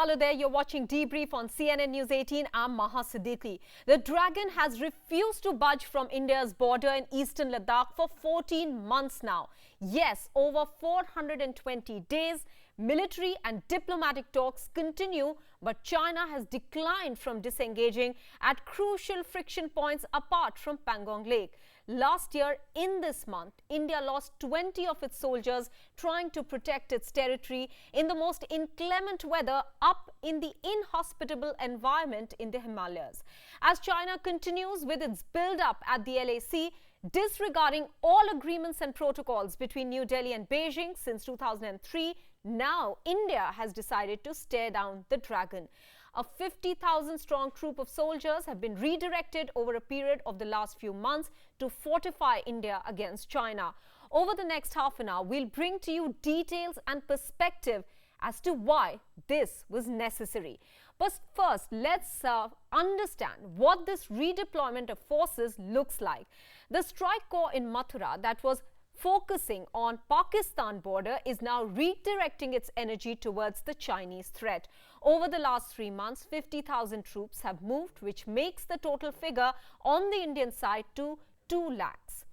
Hello there, you're watching Debrief on CNN News 18. I'm Maha Siddiqui. The dragon has refused to budge from India's border in eastern Ladakh for 14 months now. Yes, over 420 days, military and diplomatic talks continue, but China has declined from disengaging at crucial friction points apart from Pangong Lake. Last year, in this month, India lost 20 of its soldiers trying to protect its territory in the most inclement weather up in the inhospitable environment in the Himalayas. As China continues with its build-up at the LAC, disregarding all agreements and protocols between New Delhi and Beijing since 2003, now India has decided to stare down the dragon. A 50,000-strong troop of soldiers have been redirected over a period of the last few months to fortify India against China. Over the next half an hour, we'll bring to you details and perspective as to why this was necessary. But first, let's understand what this redeployment of forces looks like. The strike corps in Mathura that was focusing on Pakistan border is now redirecting its energy towards the Chinese threat. Over the last 3 months, 50,000 troops have moved, which makes the total figure on the Indian side to 2 lakhs.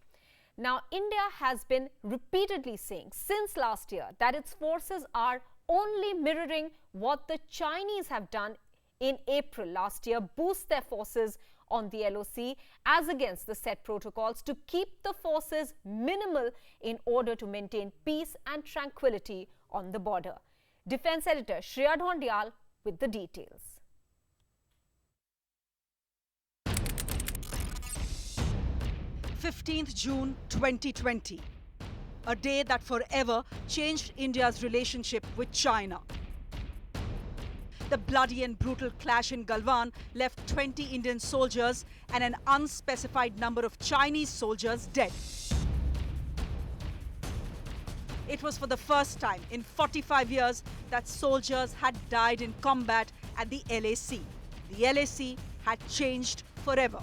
Now, India has been repeatedly saying since last year that its forces are only mirroring what the Chinese have done in April last year, boost their forces on the LOC as against the set protocols to keep the forces minimal in order to maintain peace and tranquility on the border. Defense editor Shreya Dhondial with the details. June 15, 2020, a day that forever changed India's relationship with China. The bloody and brutal clash in Galwan left 20 Indian soldiers and an unspecified number of Chinese soldiers dead. It was for the first time in 45 years that soldiers had died in combat at the LAC. The LAC had changed forever.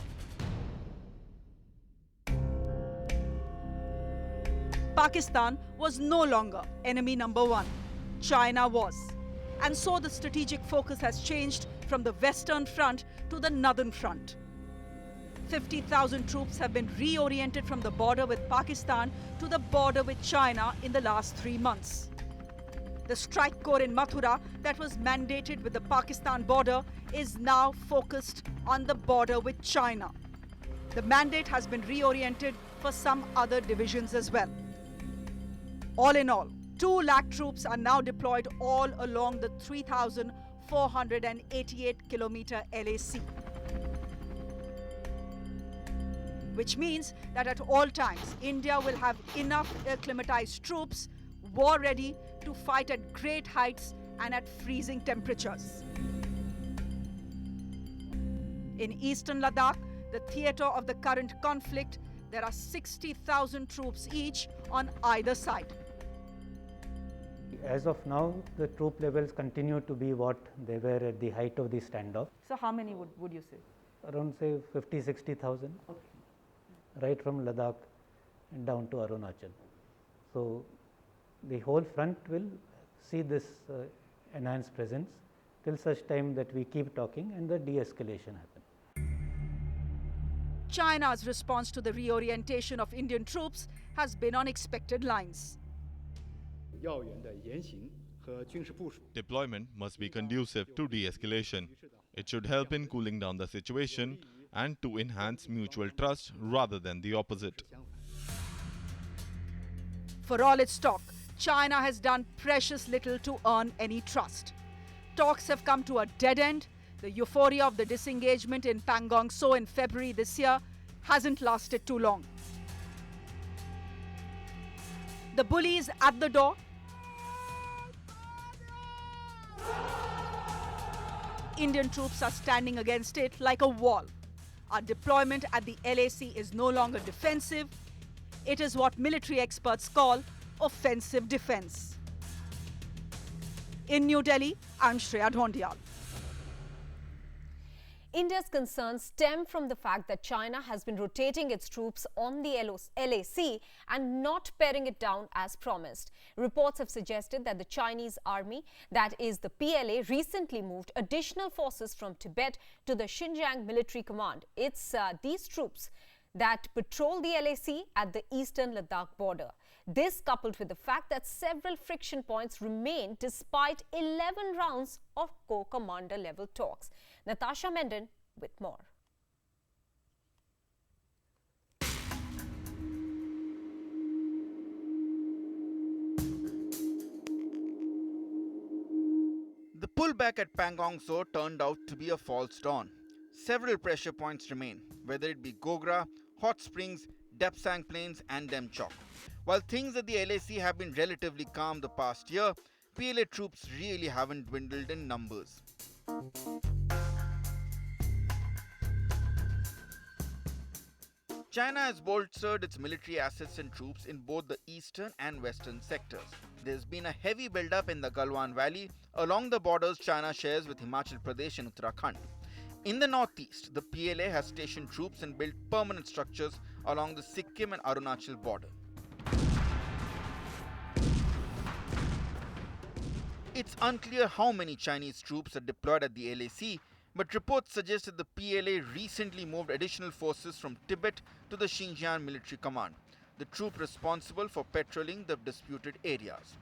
Pakistan was no longer enemy number one. China was. And so the strategic focus has changed from the Western Front to the Northern Front. 50,000 troops have been reoriented from the border with Pakistan to the border with China in the last 3 months. The strike corps in Mathura that was mandated with the Pakistan border is now focused on the border with China. The mandate has been reoriented for some other divisions as well. All in all, 2 lakh troops are now deployed all along the 3,488-kilometer LAC. Which means that at all times, India will have enough acclimatized troops, war-ready to fight at great heights and at freezing temperatures. In eastern Ladakh, the theatre of the current conflict, there are 60,000 troops each on either side. As of now, the troop levels continue to be what they were at the height of the standoff. So how many would you say? Around say 50-60,000, Okay. right from Ladakh and down to Arunachal. So the whole front will see this enhanced presence till such time that we keep talking and the de-escalation happens. China's response to the reorientation of Indian troops has been on expected lines. Deployment must be conducive to de-escalation. It should help in cooling down the situation and to enhance mutual trust rather than the opposite. For all its talk, China has done precious little to earn any trust. Talks have come to a dead end. The euphoria of the disengagement in Pangong So in February this year hasn't lasted too long. The bully is at the door. Indian troops are standing against it like a wall. Our deployment at the LAC is no longer defensive. It is what military experts call offensive defense. In New Delhi, I'm Shreya Dhondial. India's concerns stem from the fact that China has been rotating its troops on the LAC and not paring it down as promised. Reports have suggested that the Chinese army, that is the PLA, recently moved additional forces from Tibet to the Xinjiang Military Command. It's these troops that patrol the LAC at the eastern Ladakh border. This coupled with the fact that several friction points remain despite 11 rounds of co-commander level talks. Natasha Menden with more. The pullback at Pangong Tso turned out to be a false dawn. Several pressure points remain, whether it be Gogra, Hot Springs, Depsang Plains and Demchok. While things at the LAC have been relatively calm the past year, PLA troops really haven't dwindled in numbers. China has bolstered its military assets and troops in both the eastern and western sectors. There's been a heavy build-up in the Galwan Valley along the borders China shares with Himachal Pradesh and Uttarakhand. In the northeast, the PLA has stationed troops and built permanent structures along the Sikkim and Arunachal border. It's unclear how many Chinese troops are deployed at the LAC, but reports suggest that the PLA recently moved additional forces from Tibet to the Xinjiang Military Command, the troop responsible for patrolling the disputed areas.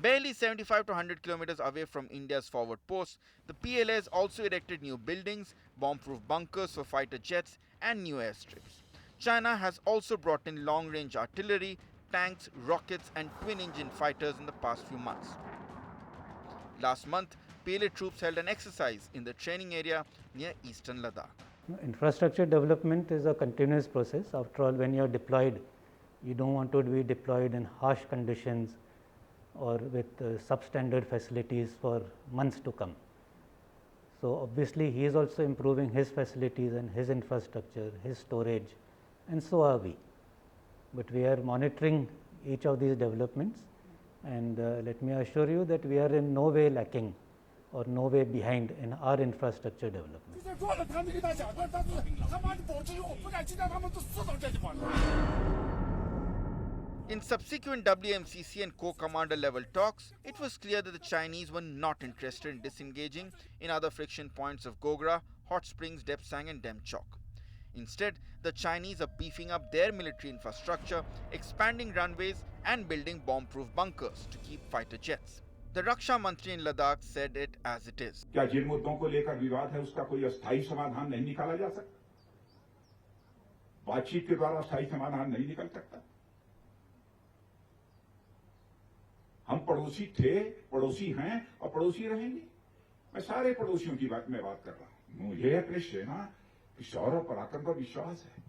Barely 75 to 100 kilometers away from India's forward post, the PLA has also erected new buildings, bomb-proof bunkers for fighter jets, and new airstrips. China has also brought in long-range artillery, tanks, rockets, and twin-engine fighters in the past few months. Last month, PLA troops held an exercise in the training area near eastern Ladakh. Infrastructure development is a continuous process. After all, when you are deployed, you don't want to be deployed in harsh conditions or with substandard facilities for months to come. So, obviously, he is also improving his facilities and his infrastructure, his storage, and so are we. But we are monitoring each of these developments, and let me assure you that we are in no way lacking or no way behind in our infrastructure development. In subsequent WMCC and co-commander level talks, it was clear that the Chinese were not interested in disengaging in other friction points of Gogra, Hot Springs, Depsang and Demchok. Instead, the Chinese are beefing up their military infrastructure, expanding runways and building bomb-proof bunkers to keep fighter jets. The Raksha Mantri in Ladakh said it as it is. क्या जिन मुद्दों को लेकर विवाद है उसका कोई अस्थायी समाधान नहीं निकाला जा सकता? बातचीत के द्वारा अस्थायी समाधान नहीं निकल सकता? हम पड़ोसी थे, पड़ोसी हैं और पड़ोसी रहेंगे। मैं सारे पड़ोसियों की बात कर रहा हूं। मुझे अपने सेना की शौर्य और पराक्रम पर विश्वास है।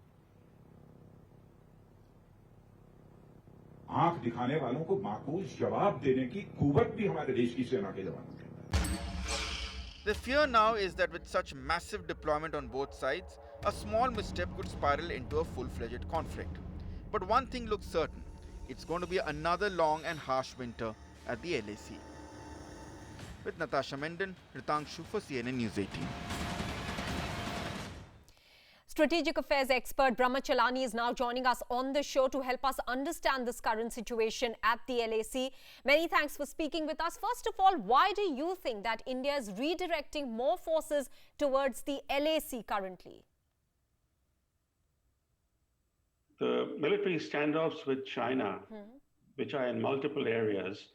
आंख दिखाने वालों को माकूल जवाब देने की कुवत भी हमारे देश की सेना के जवानों के अंदर है। The fear now is that with such massive deployment on both sides, a small misstep could spiral into a full-fledged conflict. But one thing looks certain. It's going to be another long and harsh winter at the LAC. With Natasha Menden, Ritangshu for CNN News 18. Strategic Affairs expert Brahma Chalani is now joining us on the show to help us understand this current situation at the LAC. Many thanks for speaking with us. First of all, why do you think that India is redirecting more forces towards the LAC currently? The military standoffs with China, which are in multiple areas,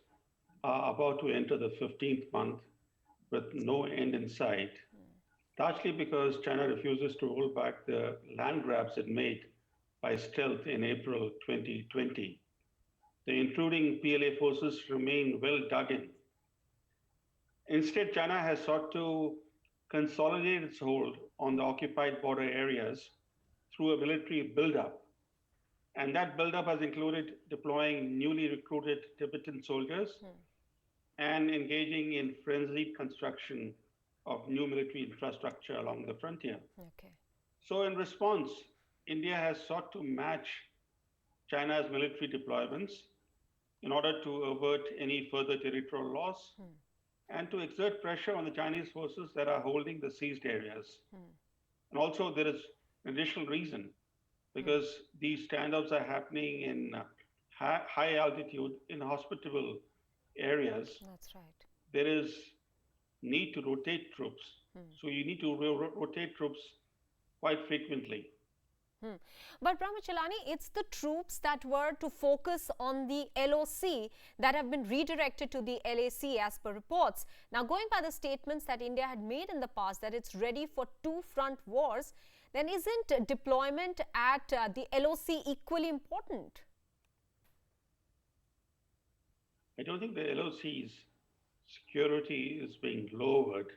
are about to enter the 15th month with no end in sight, largely because China refuses to roll back the land grabs it made by stealth in April 2020. The intruding PLA forces remain well dug in. Instead, China has sought to consolidate its hold on the occupied border areas through a military buildup. And that buildup has included deploying newly recruited Tibetan soldiers and engaging in frenzied construction of new military infrastructure along the frontier. Okay. So in response, India has sought to match China's military deployments in order to avert any further territorial loss and to exert pressure on the Chinese forces that are holding the seized areas. And also, there is an additional reason because these standoffs are happening in high altitude, in hospitable areas. That's right. There is need to rotate troops. So you need to rotate troops quite frequently. But Brahmachalani, it's the troops that were to focus on the LOC that have been redirected to the LAC as per reports. Now, going by the statements that India had made in the past that it's ready for two front wars, then isn't deployment at the LOC equally important? I don't think the LOC's security is being lowered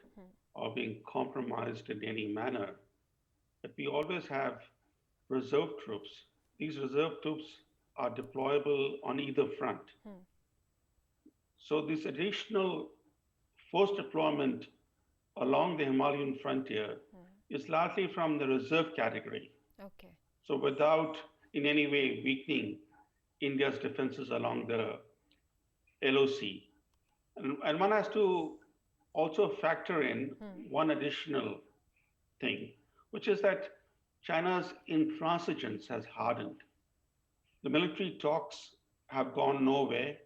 or being compromised in any manner. But we always have reserve troops. These reserve troops are deployable on either front. So this additional force deployment along the Himalayan frontier is largely from the reserve category. Okay. So without in any way weakening India's defenses along the LOC. And one has to also factor in one additional thing, which is that China's intransigence has hardened. The military talks have gone nowhere.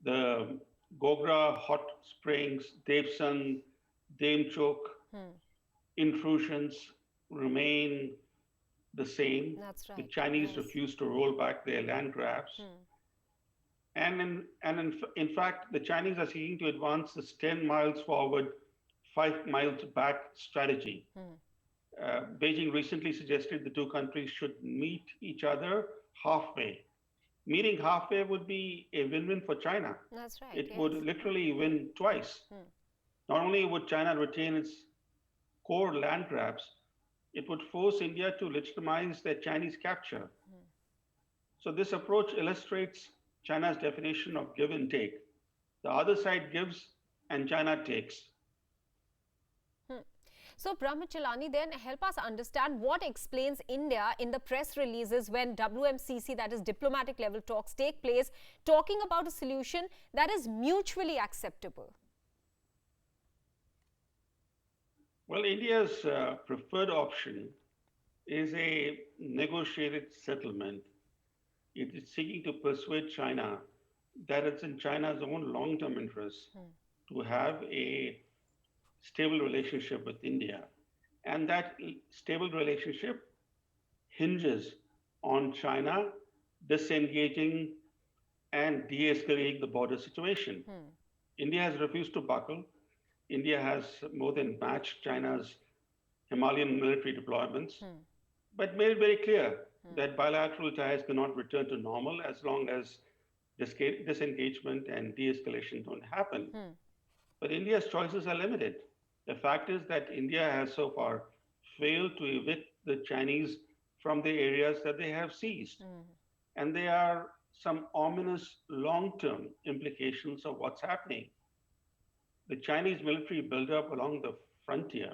The Gogra hot springs, Depsang, Demchok intrusions remain the same. That's right. The Chinese Yes. refuse to roll back their land grabs. And in fact, the Chinese are seeking to advance this 10 miles forward, 5 miles back strategy. Beijing recently suggested the two countries should meet each other halfway. Meeting halfway would be a win-win for China. That's right. It yes. would literally win twice. Not only would China retain its core land grabs, it would force India to legitimize their Chinese capture. So this approach illustrates China's definition of give and take. The other side gives and China takes. So, Brahmachalani, then help us understand what explains India in the press releases when WMCC, that is diplomatic level talks, take place, talking about a solution that is mutually acceptable. Well, India's preferred option is a negotiated settlement. It is seeking to persuade China that it's in China's own long-term interest to have a stable relationship with India. And that stable relationship hinges on China disengaging and de-escalating the border situation. India has refused to buckle. India has more than matched China's Himalayan military deployments, but made it very clear that bilateral ties cannot return to normal as long as disengagement and de-escalation don't happen. But India's choices are limited. The fact is that India has so far failed to evict the Chinese from the areas that they have seized. And there are some ominous long-term implications of what's happening. The Chinese military buildup along the frontier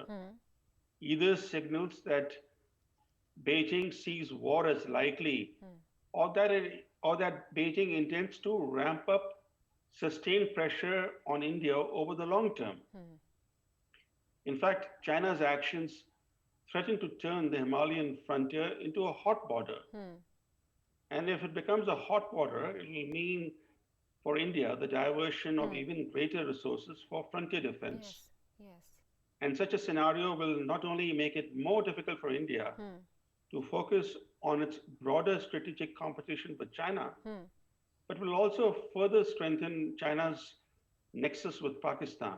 either signals that Beijing sees war as likely, or that Beijing intends to ramp up sustained pressure on India over the long term. In fact, China's actions threaten to turn the Himalayan frontier into a hot border. And if it becomes a hot border, it will mean for India the diversion of even greater resources for frontier defense. Yes. And such a scenario will not only make it more difficult for India to focus on its broader strategic competition with China, but will also further strengthen China's nexus with Pakistan.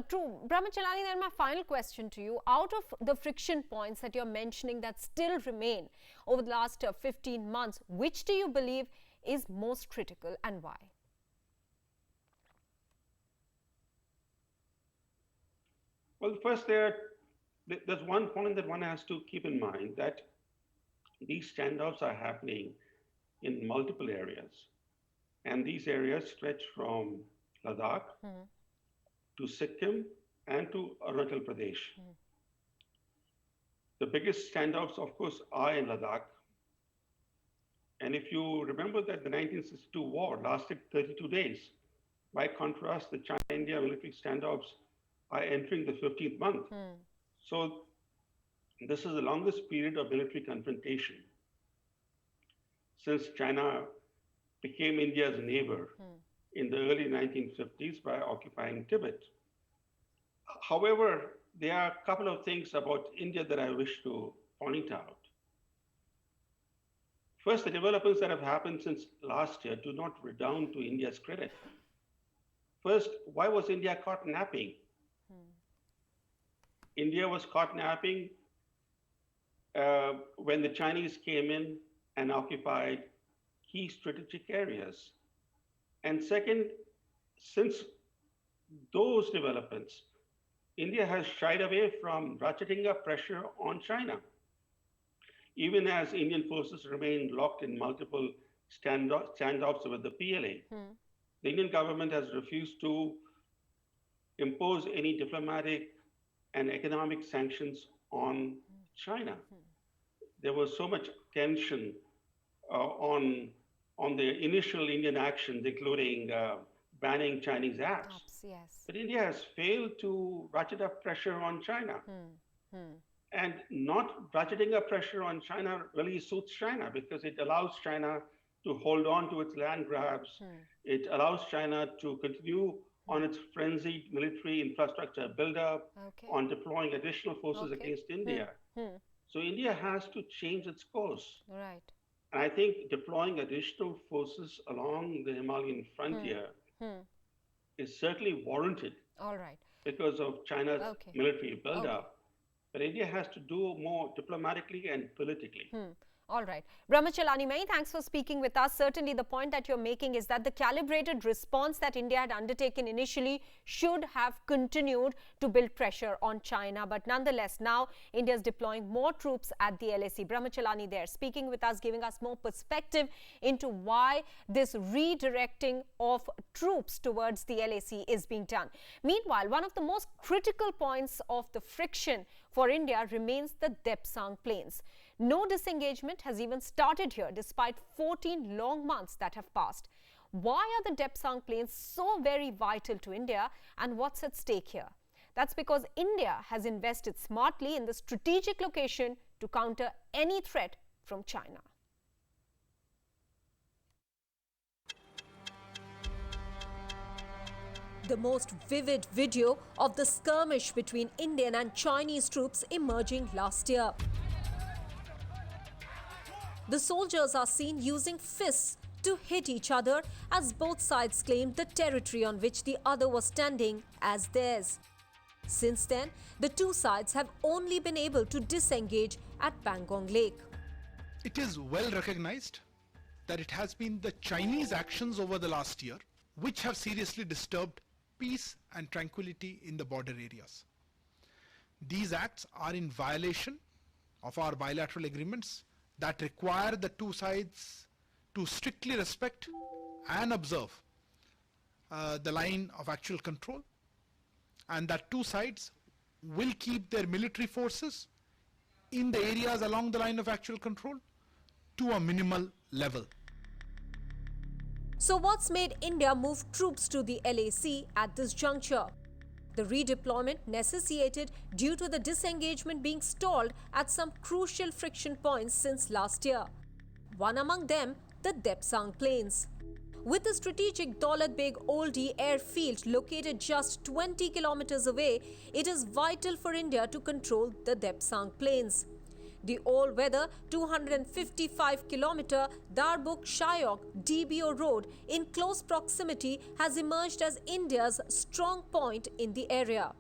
True. Brahmachalani, then my final question to you. Out of the friction points that you're mentioning that still remain over the last 15 months, which do you believe is most critical and why? Well, first, there's one point that one has to keep in mind, that these standoffs are happening in multiple areas. And these areas stretch from Ladakh to Sikkim and to Arunachal Pradesh. The biggest standoffs, of course, are in Ladakh. And if you remember that the 1962 war lasted 32 days, by contrast, the China-India military standoffs are entering the 15th month. So this is the longest period of military confrontation since China became India's neighbor in the early 1950s by occupying Tibet. However, there are a couple of things about India that I wish to point out. First, the developments that have happened since last year do not redound to India's credit. First, why was India caught napping? India was caught napping when the Chinese came in and occupied key strategic areas. And second, since those developments, India has shied away from ratcheting up pressure on China. Even as Indian forces remain locked in multiple standoffs with the PLA, the Indian government has refused to impose any diplomatic and economic sanctions on China. There was so much tension on the initial Indian actions, including banning Chinese apps. Yes. But India has failed to ratchet up pressure on China. And not ratcheting up pressure on China really suits China because it allows China to hold on to its land grabs. It allows China to continue on its frenzied military infrastructure buildup, on deploying additional forces against India. So India has to change its course. Right. And I think deploying additional forces along the Himalayan frontier is certainly warranted. All right. Because of China's military buildup. But India has to do more diplomatically and politically. All right. Brahmachalani, many thanks for speaking with us. Certainly the point that you're making is that the calibrated response that India had undertaken initially should have continued to build pressure on China. But nonetheless, now India is deploying more troops at the LAC. Brahmachalani there speaking with us, giving us more perspective into why this redirecting of troops towards the LAC is being done. Meanwhile, one of the most critical points of the friction for India remains the Depsang plains. No disengagement has even started here despite 14 long months that have passed. Why are the Depsang plains so very vital to India and what's at stake here? That's because India has invested smartly in the strategic location to counter any threat from China. The most vivid video of the skirmish between Indian and Chinese troops emerging last year. The soldiers are seen using fists to hit each other as both sides claimed the territory on which the other was standing as theirs. Since then, the two sides have only been able to disengage at Pangong Lake. It is well recognized that it has been the Chinese actions over the last year which have seriously disturbed peace and tranquility in the border areas. These acts are in violation of our bilateral agreements that require the two sides to strictly respect and observe the line of actual control, and that two sides will keep their military forces in the areas along the line of actual control to a minimal level. So what's made India move troops to the LAC at this juncture? The redeployment necessitated due to the disengagement being stalled at some crucial friction points since last year. One among them, the Depsang plains. With the strategic Daulat Beg Oldie airfield located just 20 kilometers away, it is vital for India to control the Depsang plains. The all-weather 255-kilometer Darbuk-Shayok DBO road in close proximity has emerged as India's strong point in the area.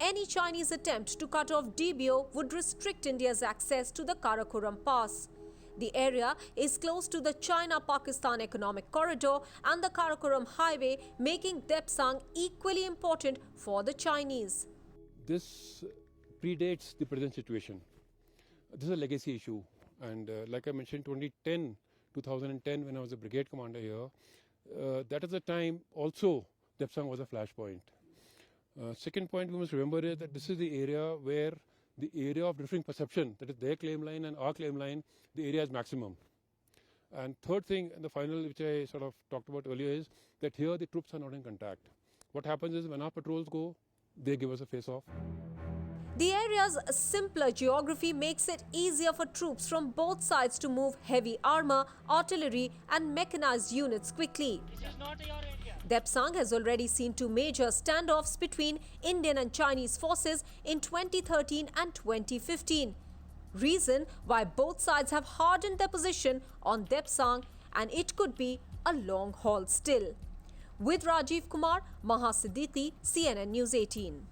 Any Chinese attempt to cut off DBO would restrict India's access to the Karakoram Pass. The area is close to the China-Pakistan economic corridor and the Karakoram highway, making Depsang equally important for the Chinese. This predates the present situation. This is a legacy issue, and like I mentioned, 2010 when I was a brigade commander here, that is the time also Depsang was a flashpoint. Second point we must remember is that this is the area where the area of differing perception, that is their claim line and our claim line, the area is maximum. And third thing, and the final which I sort of talked about earlier, is that here the troops are not in contact. What happens is when our patrols go, they give us a face-off. The area's simpler geography makes it easier for troops from both sides to move heavy armour, artillery and mechanized units quickly. Depsang has already seen two major standoffs between Indian and Chinese forces in 2013 and 2015. Reason why both sides have hardened their position on Depsang, and it could be a long haul still. With Rajiv Kumar, Maha Siddiqui, CNN News 18.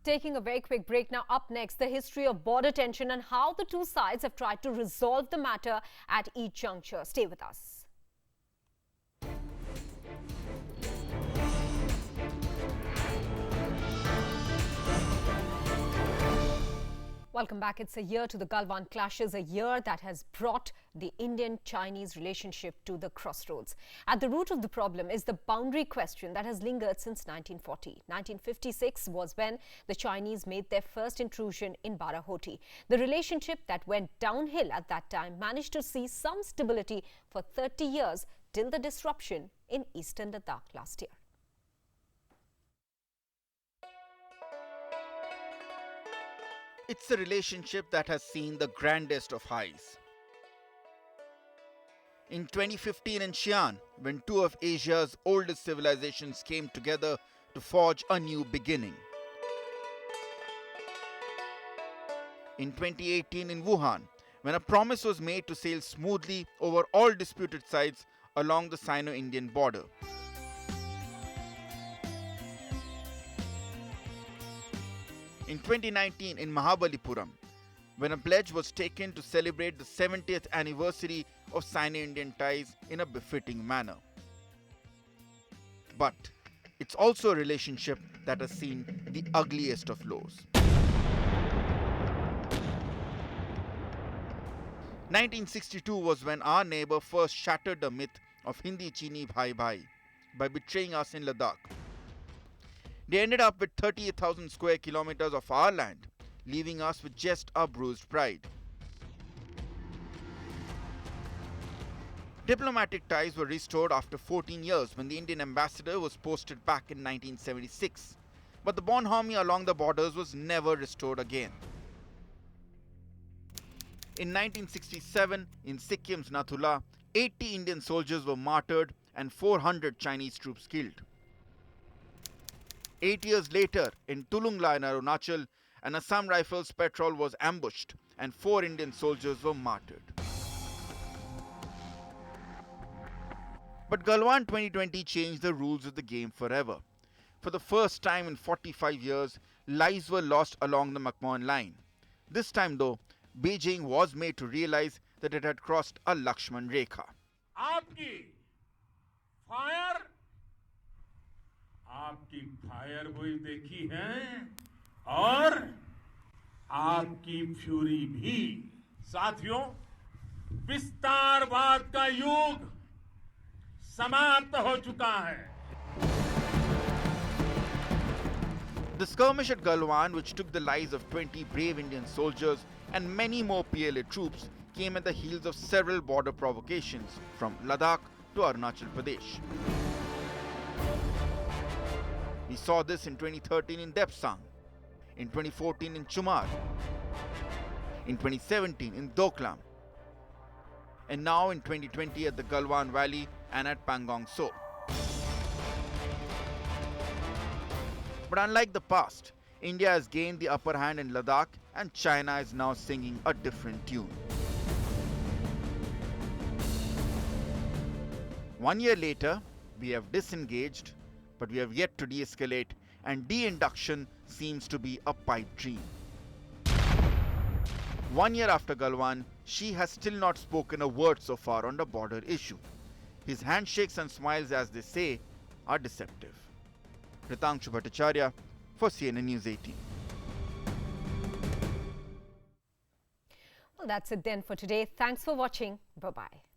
Taking a very quick break now. Up next, the history of border tension and how the two sides have tried to resolve the matter at each juncture. Stay with us. Welcome back. It's a year to the Galwan clashes, a year that has brought the Indian-Chinese relationship to the crossroads. At the root of the problem is the boundary question that has lingered since 1940. 1956 was when the Chinese made their first intrusion in Barahoti. The relationship that went downhill at that time managed to see some stability for 30 years till the disruption in eastern Ladakh last year. It's a relationship that has seen the grandest of highs. In 2015 in Xi'an, when two of Asia's oldest civilizations came together to forge a new beginning. In 2018 in Wuhan, when a promise was made to sail smoothly over all disputed sides along the Sino-Indian border. In 2019 in Mahabalipuram, when a pledge was taken to celebrate the 70th anniversary of Sino-Indian ties in a befitting manner. But it's also a relationship that has seen the ugliest of lows. 1962 was when our neighbor first shattered the myth of Hindi Chini Bhai Bhai by betraying us in Ladakh. They ended up with 38,000 square kilometers of our land, leaving us with just our bruised pride. Diplomatic ties were restored after 14 years when the Indian ambassador was posted back in 1976. But the bonhomie along the borders was never restored again. In 1967, in Sikkim's Nathula, 80 Indian soldiers were martyred and 400 Chinese troops killed. 8 years later, in Tulungla in Arunachal, an Assam Rifles patrol was ambushed and 4 Indian soldiers were martyred. But Galwan 2020 changed the rules of the game forever. For the first time in 45 years, lives were lost along the McMahon line. This time though, Beijing was made to realize that it had crossed a Lakshman Rekha. आपकी fire हुई देखी है और आपकी fury भी। साथियों, विस्तारवाद का युग समाप्त हो चुका है। The skirmish at Galwan, which took the lives of 20 brave Indian soldiers and many more PLA troops, came at the heels of several border provocations from Ladakh to Arunachal Pradesh. We saw this in 2013 in Depsang, in 2014 in Chumar, in 2017 in Doklam, and now in 2020 at the Galwan Valley and at Pangong So. But unlike the past, India has gained the upper hand in Ladakh and China is now singing a different tune. 1 year later, we have disengaged, but we have yet to de-escalate, and de-induction seems to be a pipe dream. 1 year after Galwan, Xi has still not spoken a word so far on the border issue. His handshakes and smiles, as they say, are deceptive. Ritangshu Bhattacharya for CNN News 18. Well, that's it then for today. Thanks for watching. Bye-bye.